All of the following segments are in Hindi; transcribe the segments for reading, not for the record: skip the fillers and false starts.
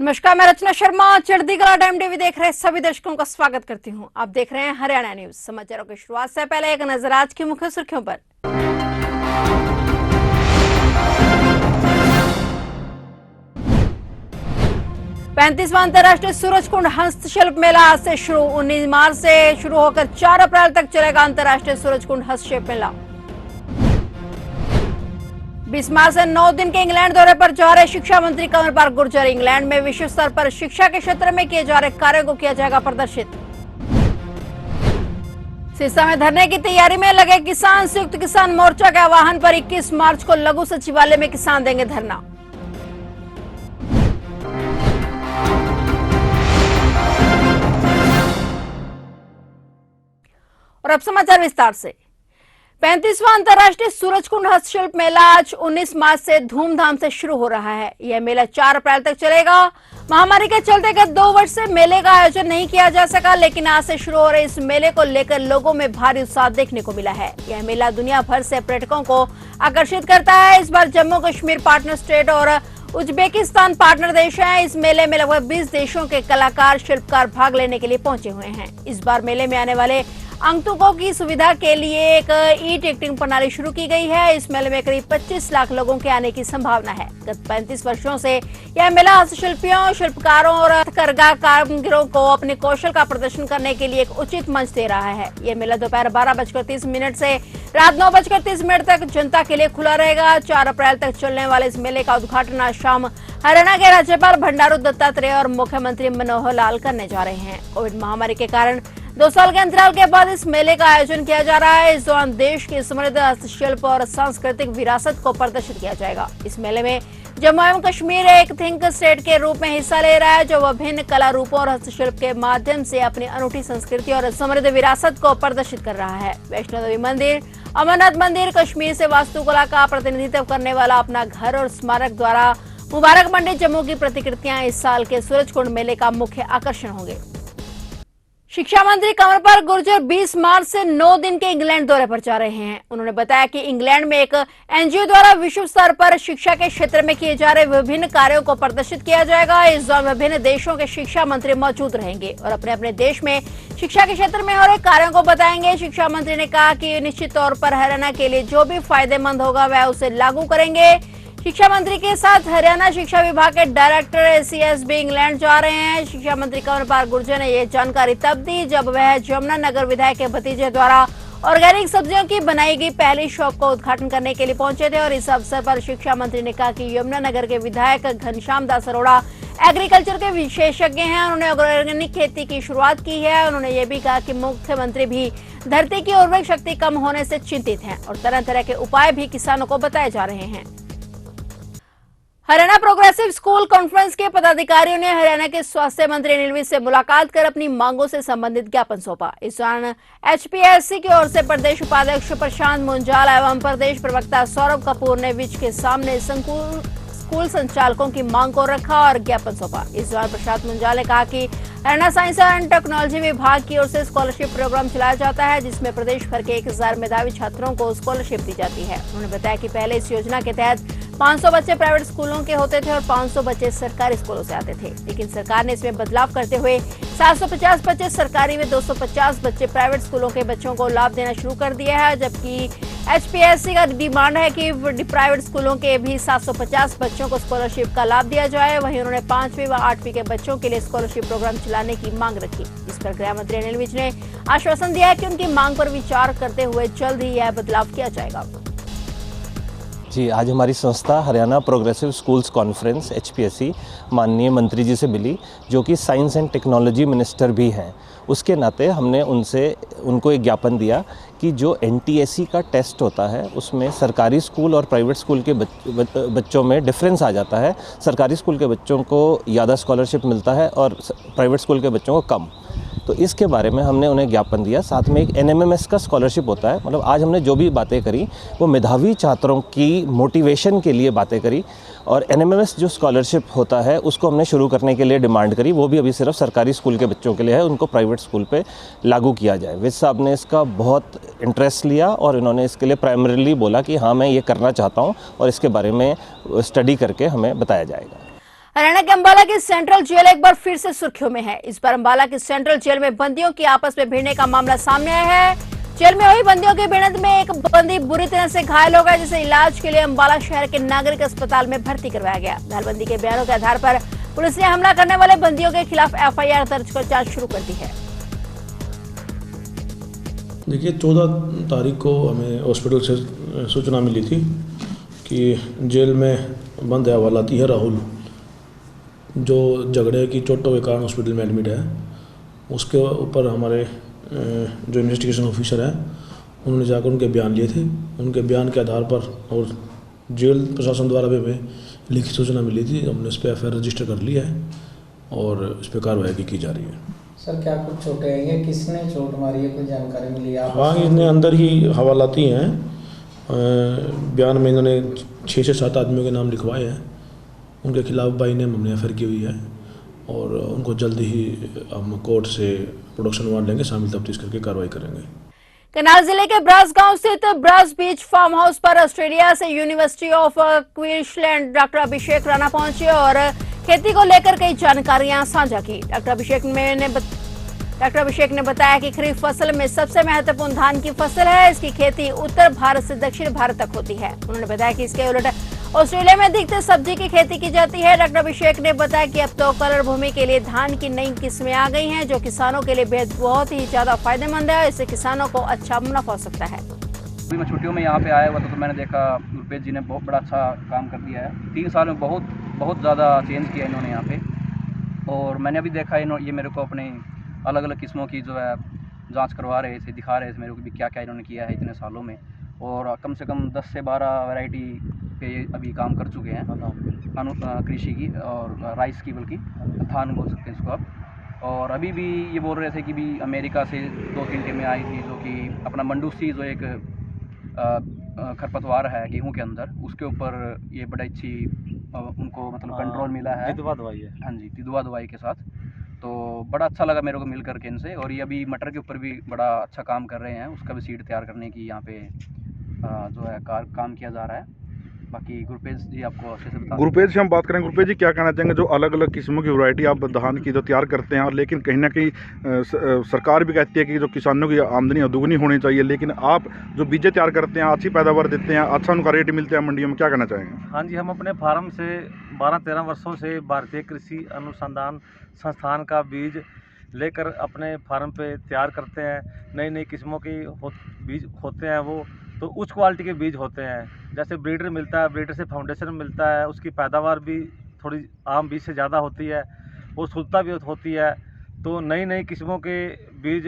नमस्कार, मैं रचना शर्मा चढ़ती कला टाइम टीवी देख रहे सभी दर्शकों का स्वागत करती हूं। आप देख रहे हैं हरियाणा न्यूज। समाचारों की शुरुआत से पहले एक नजर आज की मुख्य सुर्खियों पर। पैंतीसवां अंतर्राष्ट्रीय सूरजकुंड हस्तशिल्प मेला आज से शुरू। 19 मार्च से शुरू होकर 4 अप्रैल तक चलेगा अंतर्राष्ट्रीय सूरजकुंड हस्तशिल्प मेला। 20 मार्च से 9 दिन के इंग्लैंड दौरे पर जा रहे शिक्षा मंत्री कंवरपाल गुर्जर। इंग्लैंड में विश्व स्तर पर शिक्षा के क्षेत्र में किए जा रहे कार्यों को किया जाएगा प्रदर्शित। सिरसा में धरने की तैयारी में लगे किसान। संयुक्त किसान मोर्चा के आह्वान पर 21 मार्च को लघु सचिवालय में किसान देंगे धरना। और अब समाचार विस्तार से। 35वां अंतर्राष्ट्रीय सूरजकुंड हस्तशिल्प मेला आज 19 मार्च से धूमधाम से शुरू हो रहा है। यह मेला 4 अप्रैल तक चलेगा। महामारी के चलते गत 2 वर्ष से मेले का आयोजन नहीं किया जा सका, लेकिन आज से शुरू हो रहे इस मेले को लेकर लोगों में भारी उत्साह देखने को मिला है। यह मेला दुनिया भर से पर्यटकों को आकर्षित करता है। इस बार जम्मू कश्मीर पार्टनर स्टेट और उज्बेकिस्तान पार्टनर देश हैं। इस मेले में लगभग 20 देशों के कलाकार शिल्पकार भाग लेने के लिए पहुंचे हुए हैं। इस बार मेले में आने वाले आगंतुकों की सुविधा के लिए एक ई टिकटिंग प्रणाली शुरू की गई है। इस मेले में करीब 25 लाख लोगों के आने की संभावना है। गत 35 वर्षों से यह मेला हस्तशिल्पियों, शिल्पकारों और हथकरघा कारीगरों को अपने कौशल का प्रदर्शन करने के लिए एक उचित मंच दे रहा है। यह मेला दोपहर 12:30 से रात 9:30 तक जनता के लिए खुला रहेगा। 4 अप्रैल तक चलने वाले इस मेले का उद्घाटन आज शाम हरियाणा के राज्यपाल बंडारू दत्तात्रेय और मुख्यमंत्री मनोहर लाल करने जा रहे हैं। कोविड महामारी के कारण 2 साल के अंतराल के बाद इस मेले का आयोजन किया जा रहा है। इस दौरान देश की समृद्ध हस्तशिल्प और सांस्कृतिक विरासत को प्रदर्शित किया जाएगा। इस मेले में जम्मू एवं कश्मीर एक थिंक स्टेट के रूप में हिस्सा ले रहा है, जो विभिन्न कला रूपों और हस्तशिल्प के माध्यम से अपनी अनूठी संस्कृति और समृद्ध विरासत को प्रदर्शित कर रहा है। वैष्णो देवी मंदिर, अमरनाथ मंदिर, कश्मीर से वास्तुकला का प्रतिनिधित्व करने वाला अपना घर और स्मारक द्वारा मुबारक मंडी जम्मू की प्रतिकृतियां इस साल के सूरजकुंड मेले का मुख्य आकर्षण होंगे। शिक्षा मंत्री कंवरपाल गुर्जर 20 मार्च से 9 दिन के इंग्लैंड दौरे पर जा रहे हैं। उन्होंने बताया कि इंग्लैंड में एक एनजीओ द्वारा विश्व स्तर पर शिक्षा के क्षेत्र में किए जा रहे विभिन्न कार्यों को प्रदर्शित किया जाएगा। इस दौरान विभिन्न देशों के शिक्षा मंत्री मौजूद रहेंगे और अपने अपने देश में शिक्षा के क्षेत्र में हो रहे कार्यों को बताएंगे। शिक्षा मंत्री ने कहा कि निश्चित तौर पर हरियाणा के लिए जो भी फायदेमंद होगा वह उसे लागू करेंगे। शिक्षा मंत्री के साथ हरियाणा शिक्षा विभाग के डायरेक्टर एसीएस भी इंग्लैंड जा रहे हैं। शिक्षा मंत्री कंवरपाल गुर्जर ने यह जानकारी तब दी जब वह यमुनानगर विधायक के भतीजे द्वारा ऑर्गेनिक सब्जियों की बनाई गई पहली शॉप का उद्घाटन करने के लिए पहुंचे थे। और इस अवसर पर शिक्षा मंत्री ने कहा कि यमुनानगर के विधायक घनश्याम दास अरोड़ा एग्रीकल्चर के विशेषज्ञ हैं। उन्होंने ऑर्गेनिक खेती की शुरुआत की है। उन्होंने ये भी कहा कि मुख्यमंत्री भी धरती की उर्वरक शक्ति कम होने से चिंतित हैं और तरह तरह के उपाय भी किसानों को बताए जा रहे हैं। हरियाणा प्रोग्रेसिव स्कूल कॉन्फ्रेंस के पदाधिकारियों ने हरियाणा के स्वास्थ्य मंत्री अनिल विज से मुलाकात कर अपनी मांगों से संबंधित ज्ञापन सौंपा। इस दौरान एचपीएससी की ओर से प्रदेश उपाध्यक्ष प्रशांत मुंजाल एवं प्रदेश प्रवक्ता सौरभ कपूर ने विज के सामने स्कूल संचालकों की मांग को रखा और ज्ञापन सौंपा। इस दौरान प्रशांत मुंजाल ने कहा कि हरियाणा साइंस एंड टेक्नोलॉजी विभाग की ओर से स्कॉलरशिप प्रोग्राम चलाया जाता है, जिसमें प्रदेश भर के 1000 मेधावी छात्रों को स्कॉलरशिप दी जाती है। उन्होंने बताया कि पहले इस योजना के तहत 500 बच्चे प्राइवेट स्कूलों के होते थे और 500 बच्चे सरकारी स्कूलों से आते थे, लेकिन सरकार ने इसमें बदलाव करते हुए 750 बच्चे सरकारी में 250 बच्चे प्राइवेट स्कूलों के बच्चों को लाभ देना शुरू कर दिया है। जबकि एचपीएससी का डिमांड है कि प्राइवेट स्कूलों के भी 750 बच्चों को स्कॉलरशिप का लाभ दिया जाए। वहीं उन्होंने 5वीं व 8वीं के बच्चों के लिए स्कॉलरशिप प्रोग्राम चलाने की मांग रखी। इस पर गृह मंत्री अनिल विज ने आश्वासन दिया कि उनकी मांग पर विचार करते हुए जल्द ही यह बदलाव किया जाएगा। जी, आज हमारी संस्था Haryana progressive schools conference HPSC माननीय मंत्री जी से मिली, जो कि साइंस एंड टेक्नोलॉजी मिनिस्टर भी हैं। उसके नाते हमने उनको एक ज्ञापन दिया कि जो एनटीएससी का टेस्ट होता है उसमें सरकारी स्कूल और प्राइवेट स्कूल के बच्चों में डिफरेंस आ जाता है। सरकारी स्कूल के बच्चों को ज़्यादा स्कॉलरशिप मिलता है और प्राइवेट स्कूल के बच्चों को कम। तो इसके बारे में हमने उन्हें ज्ञापन दिया। साथ में एक एनएमएमएस का स्कॉलरशिप होता है। मतलब आज हमने जो भी बातें करी वो मेधावी छात्रों की मोटिवेशन के लिए बातें करी, और एनएमएमएस जो स्कॉलरशिप होता है उसको हमने शुरू करने के लिए डिमांड करी। वो भी अभी सिर्फ सरकारी स्कूल के बच्चों के लिए है, उनको प्राइवेट स्कूल पे लागू किया जाए। विज साहब ने इसका बहुत इंटरेस्ट लिया और इन्होंने इसके लिए प्राइमरीली बोला कि हाँ, मैं ये करना चाहता हूँ और इसके बारे में स्टडी करके हमें बताया जाएगा। हरियाणा के अंबाला की सेंट्रल जेल एक बार फिर से सुर्खियों में है। इस बार अंबाला की सेंट्रल जेल में बंदियों की आपस में भिड़ने का मामला सामने आया है। जेल में हुई बंदियों की भिड़ंत में एक बंदी बुरी तरह से घायल हो गया, जिसे इलाज के लिए अंबाला शहर के नागरिक अस्पताल में भर्ती करवाया गया। घायल बंदी के बयानों के आधार पर पुलिस ने हमला करने वाले बंदियों के खिलाफ एफआईआर दर्ज कर जांच शुरू कर दी है। देखिए, 14 तारीख को हमें हॉस्पिटल से सूचना मिली थी कि जेल में बंद है हवालाती है राहुल, जो झगड़े की चोटों के कारण हॉस्पिटल में एडमिट है। उसके ऊपर हमारे जो इन्वेस्टिगेशन ऑफिसर हैं उन्होंने जाकर उनके बयान लिए थे। उनके बयान के आधार पर और जेल प्रशासन द्वारा भी हमें लिखित सूचना मिली थी, हमने इस पर एफआईआर रजिस्टर कर लिया है और इस पर कार्रवाई की जा रही है। सर, क्या कुछ चोटें आई हैं? किसने चोट मारी है, कोई जानकारी मिली है? हाँ, इन्हें अंदर ही हवालाती हैं। बयान में इन्होंने 6 से 7 आदमियों के नाम लिखवाए हैं। उनके खिलाफ बाई नेम हमने एफआईआर की हुई है और उनको जल्दी ही हम कोर्ट से प्रोडक्शन वारंट लेंगे, शामिल तफ्तीश करके कार्रवाई करेंगे। करनाल जिले के ब्रास गांव स्थित ब्रास बीच फार्म हाउस पर ऑस्ट्रेलिया से university of Queensland doctor Abhishek Rana पहुंचे और खेती को लेकर कई जानकारियां साझा की। डॉक्टर अभिषेक ने बताया कि खरीफ फसल में सबसे महत्वपूर्ण धान की फसल है। इसकी खेती उत्तर भारत से दक्षिण भारत तक होती है। उन्होंने बताया कि इसके उलट ऑस्ट्रेलिया में अधिकतर सब्जी की खेती की जाती है। डॉक्टर अभिषेक ने बताया कि अब तो कलर भूमि के लिए धान की नई किस्में आ गई हैं, जो किसानों के लिए बहुत ही ज्यादा फायदेमंद है। इससे किसानों को अच्छा मुनाफा हो सकता है। अभी मैं छुट्टियों में यहाँ पे आया हुआ था तो मैंने देखा गुरप्रीत जी ने बहुत बड़ा अच्छा काम कर दिया है। 3 साल में बहुत ज़्यादा चेंज किया इन्होंने यहाँ पे। और मैंने अभी देखा ये मेरे को अपने अलग अलग किस्मों की जो है जांच करवा रहे थे, दिखा रहे थे मेरे को भी क्या क्या इन्होंने किया है इतने सालों में। और कम से कम 10 से 12 वैरायटी पे अभी काम कर चुके हैं कृषि की और राइस की, बल्कि धान बोल सकते हैं इसको आप। और अभी भी ये बोल रहे थे कि भी अमेरिका से 2-3 टीमें आई थी, जो कि अपना मंडूसी जो एक खरपतवार है गेहूं के अंदर, उसके ऊपर ये बड़ा अच्छी उनको मतलब कंट्रोल मिला है। तिदवा दवाई है। हाँ जी, तिदवा दवाई के साथ। तो बड़ा अच्छा लगा मेरे को मिल करके इनसे। और ये अभी मटर के ऊपर भी बड़ा अच्छा काम कर रहे हैं, उसका भी सीड तैयार करने की यहाँ पे जो है काम किया जा रहा है। बाकी गुरप्रीत जी आपको अच्छे से बता। गुरप्रीत जी हम बात करें, गुरप्रीत जी क्या कहना चाहेंगे जो अलग अलग किस्मों की वैरायटी आप धान की जो तैयार करते हैं, और लेकिन कहीं ना कहीं सरकार भी कहती है कि जो किसानों की आमदनी दोगुनी होनी चाहिए, लेकिन आप जो बीजें तैयार करते हैं, अच्छी पैदावार देते हैं, अच्छा उनका रेट मिलता है मंडियों में, क्या कहना चाहेंगे? हाँ जी, हम अपने फार्म से 12-13 वर्षों से भारतीय कृषि अनुसंधान संस्थान का बीज लेकर अपने फार्म पे तैयार करते हैं। नई नई किस्मों की बीज होते हैं, वो तो उच्च क्वालिटी के बीज होते हैं। जैसे ब्रीडर मिलता है, ब्रीडर से फाउंडेशन मिलता है, उसकी पैदावार भी थोड़ी आम बीज से ज़्यादा होती है और शुद्धता भी होती है। तो नई नई किस्मों के बीज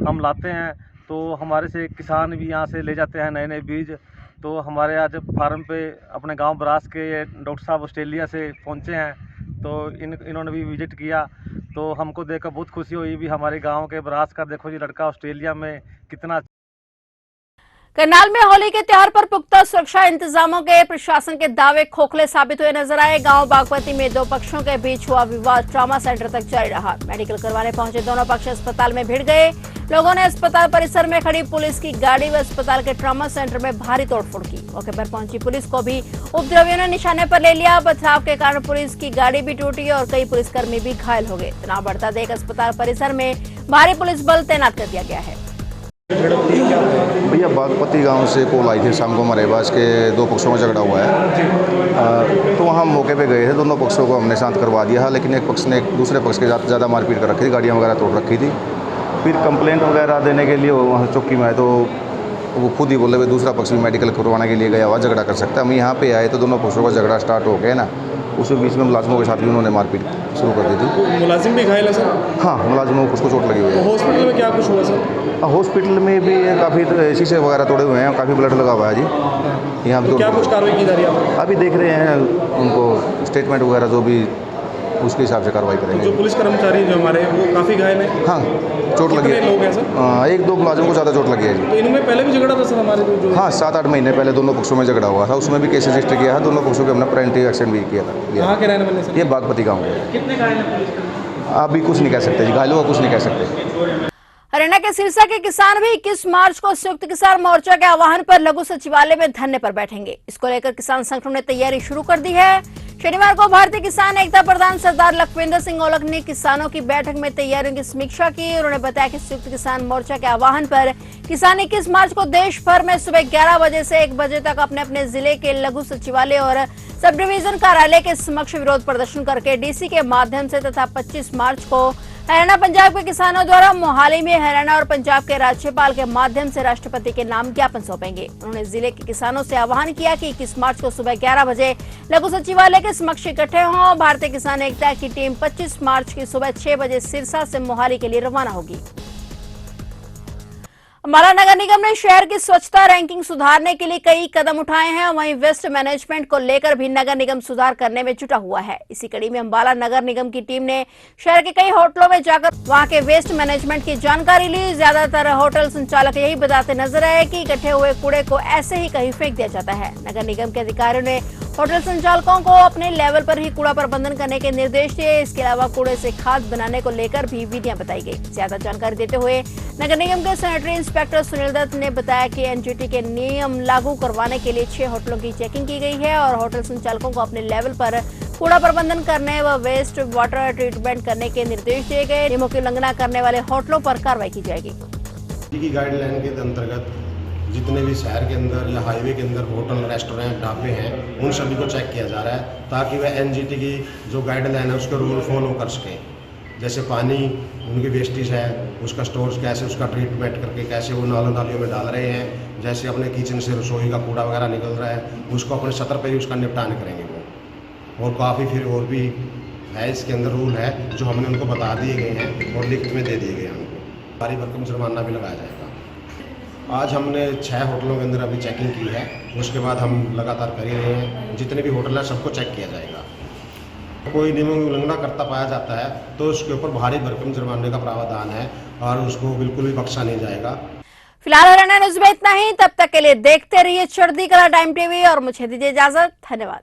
हम लाते हैं, तो हमारे से किसान भी यहाँ से ले जाते हैं नए नए बीज। तो हमारे आज फार्म पे अपने गांव ब्रास के डॉक्टर साहब ऑस्ट्रेलिया से पहुँचे हैं, तो इन्होंने भी विजिट किया। तो हमको देखकर बहुत खुशी हुई भी हमारे गांव के ब्रास का देखो जी लड़का ऑस्ट्रेलिया में कितना। करनाल में होली के त्योहार पर पुख्ता सुरक्षा इंतजामों के प्रशासन के दावे खोखले साबित हुए नजर आए। गांव बागपति में 2 पक्षों के बीच हुआ विवाद ट्रॉमा सेंटर तक जारी रहा। मेडिकल करवाने पहुंचे दोनों पक्ष अस्पताल में भिड़ गए। लोगों ने अस्पताल परिसर में खड़ी पुलिस की गाड़ी व अस्पताल के ट्रॉमा सेंटर में भारी तोड़फोड़ की। मौके पर पहुंची पुलिस को भी उपद्रवियों ने निशाने पर ले लिया। बचाव के कारण पुलिस की गाड़ी भी टूटी और कई पुलिसकर्मी भी घायल हो गए। तनाव बढ़ता देख अस्पताल परिसर में भारी पुलिस बल तैनात कर दिया गया है। भैया बागपति गांव से कॉल आई थी शाम को, हमारे पास के 2 पक्षों में झगड़ा हुआ है। तो वहाँ मौके पे गए थे, दोनों पक्षों को हमने शांत करवा दिया, लेकिन एक पक्ष ने दूसरे पक्ष के साथ ज़्यादा मारपीट कर रखी थी, गाड़ियाँ वगैरह तोड़ रखी थी। फिर कंप्लेंट वगैरह देने के लिए वहाँ चौकी में आए तो वो खुद ही बोले दूसरा पक्ष भी मेडिकल करवाने के लिए गया हुआ, झगड़ा कर सकता है। हम यहाँ पे आए तो दोनों पक्षों का झगड़ा स्टार्ट हो गया ना, उसके बीच में मुलाजिमों के साथ भी उन्होंने मारपीट शुरू कर दी थी। तो मुलाजिम भी घायल है सर? हाँ, मुलाजिमों को उसको चोट लगी हुई है। हॉस्पिटल में क्या कुछ हुआ सर? हॉस्पिटल में भी काफ़ी शीशे वगैरह तोड़े हुए हैं, काफ़ी ब्लड लगा हुआ है जी। यहाँ तो क्या कुछ कार्रवाई की जा रही है? अभी देख रहे हैं उनको स्टेटमेंट वगैरह जो भी उसके हिसाब से कार्रवाई करेंगे। जो पुलिस कर्मचारी जो हमारे वो काफ़ी घायल हैं? हाँ, चोट लगी है। कितने लोग हैं सर? 1-2 मुलाजिमों को ज़्यादा चोट लगी है जी। तो इनमें पहले भी झगड़ा था सर हमारे जो? हाँ, 7-8 महीने पहले दोनों पक्षों में झगड़ा हुआ था, उसमें भी केस रजिस्टर किया है। दोनों पक्षों के हमने प्रिवेंटिव एक्शन भी किया था। कहाँ के रहने वाले सर? ये बागपति गाँव के। कितने घायल हैं पुलिस? अभी कुछ नहीं कह सकते जी, घायलों का कुछ नहीं कह सकते। हरियाणा के सिरसा के किसान भी 21 मार्च को संयुक्त किसान मोर्चा के आह्वान पर लघु सचिवालय में धरने पर बैठेंगे। इसको लेकर किसान संगठन ने तैयारी शुरू कर दी है। शनिवार को भारतीय किसान एकता प्रधान सरदार लखविंदर सिंह औलख ने किसानों की बैठक में तैयारियों की समीक्षा की। उन्होंने बताया कि संयुक्त किसान मोर्चा के आह्वान पर किसान 21 मार्च को देश भर में सुबह 11 बजे से 1 बजे तक अपने अपने जिले के लघु सचिवालय और सब डिवीजन कार्यालय के समक्ष विरोध प्रदर्शन करके डीसी के माध्यम से तथा 25 मार्च को हरियाणा पंजाब के किसानों द्वारा मोहाली में हरियाणा और पंजाब के राज्यपाल के माध्यम से राष्ट्रपति के नाम ज्ञापन सौंपेंगे। उन्होंने जिले के किसानों से आह्वान किया कि 21 मार्च को सुबह 11 बजे लघु सचिवालय के समक्ष इकट्ठे हों। भारतीय किसान एकता की टीम 25 मार्च की सुबह 6 बजे सिरसा से मोहाली के लिए रवाना होगी। अम्बाला नगर निगम ने शहर की स्वच्छता रैंकिंग सुधारने के लिए कई कदम उठाए हैं। वहीं वेस्ट मैनेजमेंट को लेकर भी नगर निगम सुधार करने में जुटा हुआ है। इसी कड़ी में अम्बाला नगर निगम की टीम ने शहर के कई होटलों में जाकर वहां के वेस्ट मैनेजमेंट की जानकारी ली। ज्यादातर होटल संचालक यही बताते नजर आए कि इकट्ठे हुए कूड़े को ऐसे ही कहीं फेंक दिया जाता है। नगर निगम के अधिकारियों ने होटल संचालकों को अपने लेवल पर ही कूड़ा प्रबंधन करने के निर्देश दिए। इसके अलावा कूड़े से खाद बनाने को लेकर भी विधियां बताई गई। ज्यादा जानकारी देते हुए नगर निगम के सैनिटरी इंस्पेक्टर सुनील दत्त ने बताया कि एनजीटी के नियम लागू करवाने के लिए 6 होटलों की चेकिंग की गई है और होटल संचालकों को अपने लेवल पर कूड़ा प्रबंधन करने व वेस्ट वाटर ट्रीटमेंट करने के निर्देश दिए गए। नियमों की उल्लंघना करने वाले होटलों पर कार्रवाई की जाएगी। गाइडलाइन के अंतर्गत जितने भी शहर के अंदर या हाईवे के अंदर होटल, रेस्टोरेंट, ढाबे हैं, उन सभी को चेक किया जा रहा है ताकि वह एनजीटी की जो गाइडलाइन है उसके रूल फॉलो कर सकें। जैसे पानी उनकी वेस्टेज है उसका स्टोर कैसे उसका ट्रीटमेंट करके कैसे वो नालों नालियों में डाल रहे हैं। जैसे अपने किचन से रसोई का कूड़ा वगैरह निकल रहा है उसको अपने सतर पर ही उसका निपटान करेंगे वो। और काफ़ी फिर और भी है इसके अंदर रूल है जो हमने उनको बता दिए गए हैं और लिखित में दे दिए गए हैं उनको। भारी भरकम जुर्माना भी लगाया जाएगा। आज हमने 6 होटलों के अंदर अभी चेकिंग की है, उसके बाद हम लगातार कर ही रहे हैं। जितने भी होटल हैं सबको चेक किया जाएगा। कोई नियमों की उल्लंघना करता पाया जाता है तो उसके ऊपर भारी भरकम जुर्माने का प्रावधान है और उसको बिल्कुल भी बख्शा नहीं जाएगा। फिलहाल हरियाणा न्यूज में इतना ही। तब तक के लिए देखते रहिए चढ़ती कला टाइम टीवी और मुझे दीजिए इजाजत। धन्यवाद।